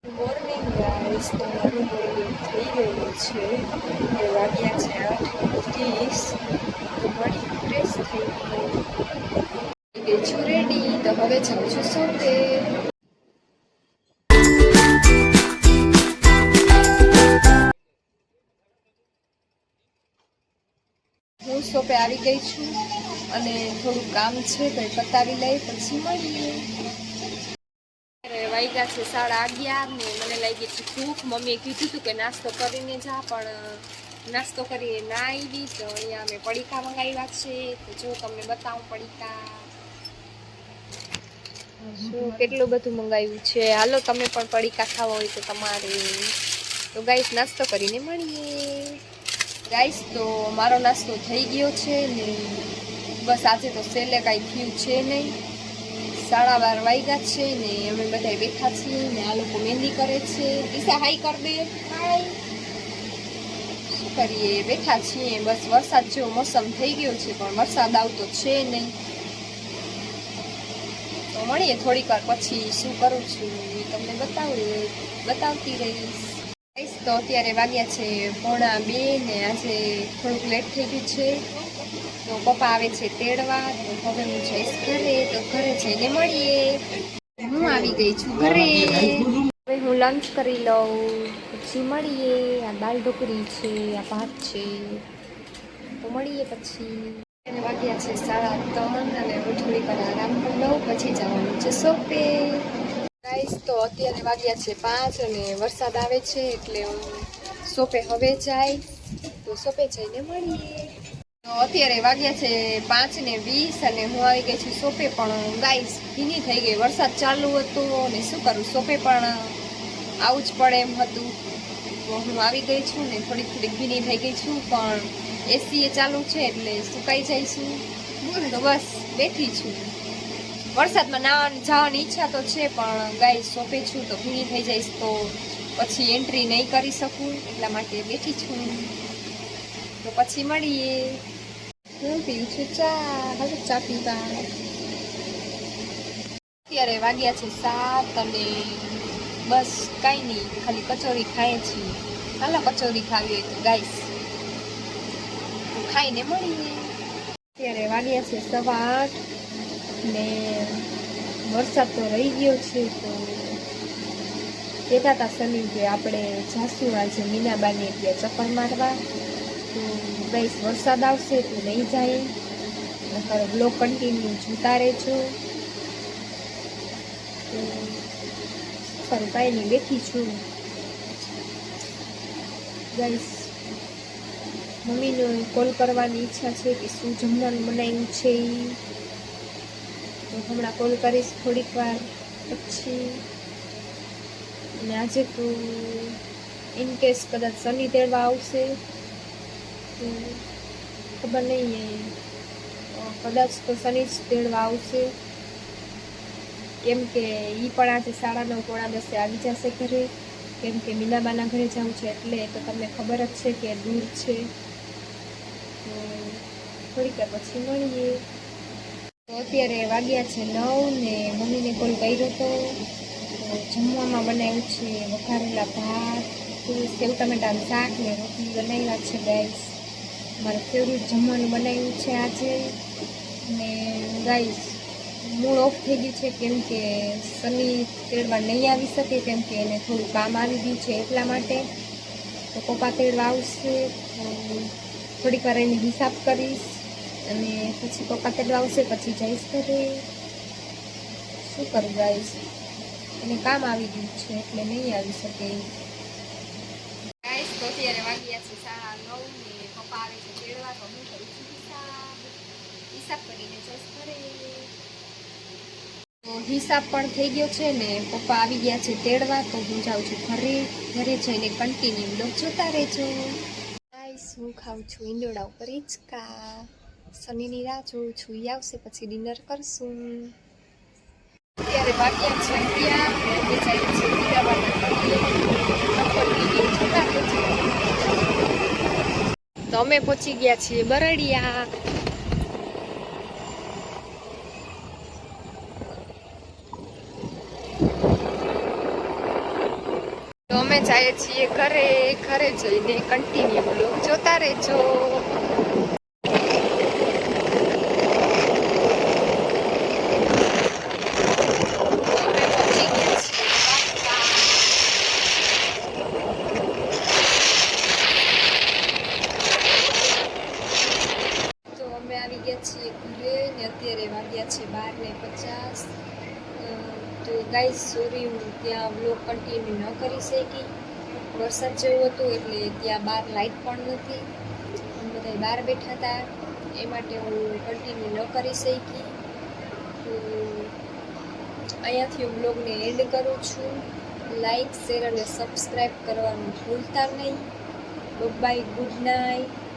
Morning guys, તો મારું morning થઈ ગયું છે. એ વાગ્યા છે 8:30. તો મળી ફ્રેશ થઈ ગઈ છું રેડી. તો હવે જાઉં છું શોપે. હું શોપે આવી ગઈ છું અને થોડું કામ છે તો એ પતાવી લઈ પછી મળીએ. વાગ્યા છે 11:30 ને મને લાગી છે ભૂખ. મમ્મીએ કીધું હતું કે નાસ્તો કરીને જા, પણ નાસ્તો કરીને ના આવી. તો અહીંયા અમે પડીકા મંગાવ્યા છે. તો જો તમને બતાવું પડીકા શું કેટલું બધું મંગાવ્યું છે. હાલો તમે પણ પડીકા ખાવા હોય તો તમારે. તો ગાઈસ નાસ્તો કરીને મળીએ. ગાઈસ તો મારો નાસ્તો થઈ ગયો છે ને બસ આજે તો સેલે કાંઈ થયું છે નહીં. 12:30 વાગ્યા છે ને અમે બધા બેઠા છીએ ને આ લોકો મહેંદી કરે છે. ઈશા હાઈ કર દે. હાય. શું કરીએ, બેઠા છીએ. બસ વરસાદ જેવો મોસમ થઈ ગયો છે પણ વરસાદ આવતો છે નહીં. તો મળીએ થોડીક વાર પછી. શું કરું છું એ તમને બતાવતી રહીશ. તો અત્યારે વાગ્યા છે 1:45 ને આજે થોડુંક લેટ થઈ ગયું છે. તો પપ્પા આવે છે તેડવા. તો હવે હું જઈશ ઘરે. તો ઘરે જઈને મળીએ. હું આવી ગઈ છું ઘરે. હવે હું લંચ કરી લઉં પછી મળીએ. આ દાળ ઢોકળી છે, આ ભાત છે. તો મળીએ પછી. એને વાગ્યા છે 3:30 અને હું થોડીક વાર આરામ કરી લઉં પછી જવાનું છે શોપે. ગાઈસ તો અત્યારે વાગ્યા છે 5 અને વરસાદ આવે છે એટલે હું શોપે હવે જાય. તો શોપે જઈને મળીએ. તો અત્યારે વાગ્યા છે 5:20 અને હું આવી ગઈ છું શોપે. પણ ગાઈસ ભીની થઈ ગઈ. વરસાદ ચાલુ હતો અને શું કરું, શોપે પણ આવું જ પડે એમ હતું. તો હું આવી ગઈ છું ને થોડીક ભીની થઈ ગઈ છું. પણ એસી એ ચાલુ છે એટલે સુકાઈ જાય છું. તો બસ બેઠી છું. વરસાદમાં નાવાની જવાની ઈચ્છા તો છે પણ ગાઈસ શોપે છું તો ભીની થઈ જઈશ તો પછી એન્ટ્રી નહીં કરી શકું. એટલા માટે બેઠી છું. તો પછી મળીએ. હું પીવું છું ચા. હવે ચા પીવા. અત્યારે વાગ્યા છે 7 અને બસ કાંઈ નહીં, ખાલી કચોરી ખાઈએ છીએ. હાલો કચોરી ખાવી હોય તો ગાઈસ તો ખાઈને મળીએ. અત્યારે વાગ્યા છે 8:15 ને વરસાદ તો રહી ગયો છે. તો કહેતા હતા સની કે આપણે જાશું આજે મીનાબાની ત્યાં ચક્કર મારવા. તો ગાઈસ વરસાદ આવશે તો નહીં જાય. નકર બ્લોગ કન્ટિન્યુ જોતા રહેજો. તો સારું કાંઈ નહીં, બેઠી છું ગાઈસ. મમ્મીને કોલ કરવાની ઈચ્છા છે કે શું જમવાનું બનાવ્યું છે. તો હમણાં કોલ કરીશ થોડીક વાર પછી. અને આજે તો ઇનકેસ કદાચ સની તેડવા આવશે તો ખબર નહીં, કદાચ તો સની જ તેડવા આવશે. કેમ કે એ પણ આજે 9:30 આવી જશે ઘરે. કેમ કે મીનાબાના ઘરે જવું છે એટલે. તો તમને ખબર જ છે કે દૂર છે. તો થોડીક વાર પછી મળીએ. તો અત્યારે વાગ્યા છે 9 ને મમ્મીને કોલ કર્યો હતો. તો જમવામાં બનાવ્યું છે વઘારેલા ભાત, સેવ ટમેટાનું શાક ને રોટલી બનાવ્યા છે ગાઈસ. મારું ફેવરેટ જમવાનું બનાવ્યું છે આજે. ને ગાઈસ મૂડ ઓફ થઈ ગયું છે કેમ કે સની તેડવા નહીં આવી શકે. કેમ કે એને થોડું કામ આવી ગયું છે એટલા માટે. તો પપ્પા તેડવા આવશે તો થોડીક વાર એની હિસાબ કરીશ અને પછી પપ્પા તેડવા આવશે પછી જઈશ ઘરે. શું કરું ગાઈસ, એને કામ આવી ગયું છે એટલે નહીં આવી શકે. ગાઈસ તો અત્યારે વાગ્યા છે 9:30 ને પપ્પા આવે છે તેડવા. તો હું કરું છું હિસાબ કરીને જઈશ ઘરે. તો હિસાબ પણ થઈ ગયો છે ને પપ્પા આવી ગયા છે તેડવા. તો હું જાઉં છું ઘરે. ઘરે જઈને કન્ટિન્યુ બ્લોગ જોતા રહેજો. ગાઈસ હું ખાઉં છું ઈંડોળા ઉપર હિંચકા. સનીની રાહ જોઉં છું, એ આવશે પછી ડિનર કરશું. અત્યારે વાગ્યા છે 11 તો અમે પહોંચી ગયા છીએ બરડિયા. તો અમે જઈએ છીએ ઘરે જઈને કન્ટિન્યુ બ્લોગ જોતા રહેજો. આવી ગયા છીએ ઘરે ને અત્યારે વાગ્યા છે 12:50. તો ગાઈઝ સોરી હું ત્યાં વ્લોગ કન્ટિન્યુ ન કરી શકી. વરસાદ જેવું હતું એટલે ત્યાં બહાર લાઇટ પણ નથી. બધા બહાર બેઠા હતા એ માટે હું કન્ટિન્યુ ન કરી શકી. તો અહીંયાથી હું વ્લોગને એન્ડ કરું છું. લાઈક શેર અને સબસ્ક્રાઈબ કરવાનું ભૂલતા નહીં. Bye, good night.